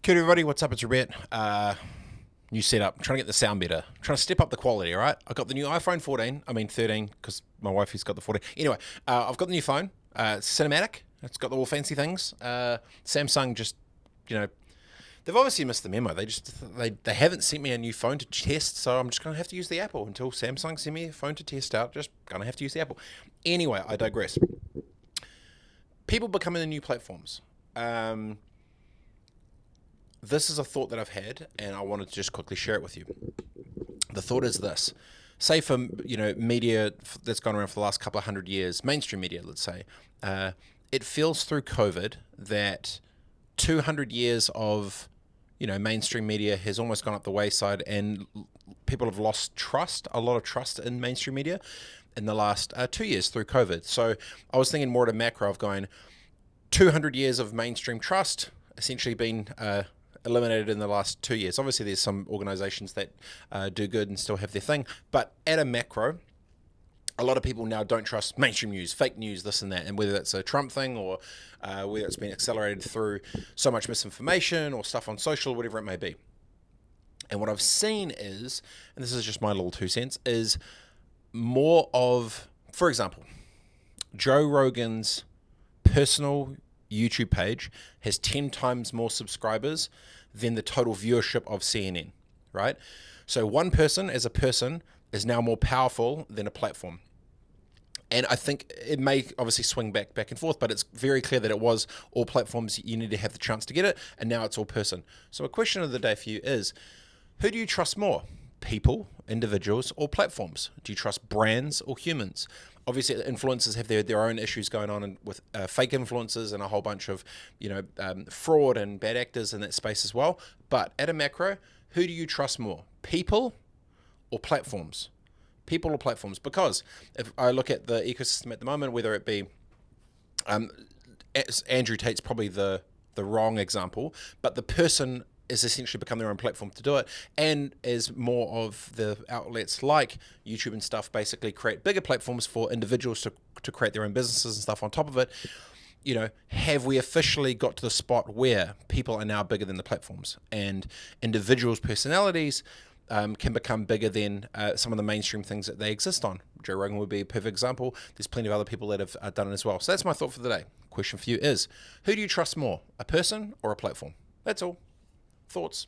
Good everybody, what's up? It's Robert. New setup. I'm trying to get the sound better. I'm trying to step up the quality, all right? I got the new iPhone 14. I mean 13, because my wifey's got the 14. Anyway, I've got the new phone. It's cinematic. It's got all fancy things. Samsung just, you know, they've obviously missed the memo. They haven't sent me a new phone to test, so I'm just going to have to use the Apple until Samsung send me a phone to test out. Just going to have to use the Apple. Anyway, I digress. People becoming the new platforms. This is a thought that I've had, and I wanted to just quickly share it with you. The thought is this: say for media that's gone around for the last couple of hundred years, mainstream media, let's say, it feels through COVID that 200 years of mainstream media has almost gone up the wayside, and people have lost a lot of trust in mainstream media in the last 2 years through COVID. So I was thinking more at a macro of going 200 years of mainstream trust essentially been eliminated in the last 2 years. Obviously, there's some organizations that do good and still have their thing, but at a macro, a lot of people now don't trust mainstream news, fake news, this and that, and whether it's a Trump thing or whether it's been accelerated through so much misinformation or stuff on social, whatever it may be. And what I've seen is, and this is just my little 2 cents, is more of, for example, Joe Rogan's personal YouTube page has 10 times more subscribers than the total viewership of CNN, right? So one person as a person is now more powerful than a platform. And I think it may obviously swing back and forth, but it's very clear that it was all platforms, you need to have the chance to get it, and now it's all person. So a question of the day for you is, who do you trust more? People, individuals, or platforms? Do you trust brands or humans? Obviously, influencers have their own issues going on with fake influencers and a whole bunch of fraud and bad actors in that space as well. But at a macro, who do you trust more? People or platforms? People or platforms? Because if I look at the ecosystem at the moment, whether it be Andrew Tate's probably the wrong example, but the person is essentially become their own platform to do it, and as more of the outlets like YouTube and stuff basically create bigger platforms for individuals to create their own businesses and stuff on top of it, have we officially got to the spot where people are now bigger than the platforms, and individuals' personalities can become bigger than some of the mainstream things that they exist on? Joe Rogan would be a perfect example. There's plenty of other people that have done it as well. So that's my thought for the day. Question for you is, who do you trust more, a person or a platform? That's all. Thoughts?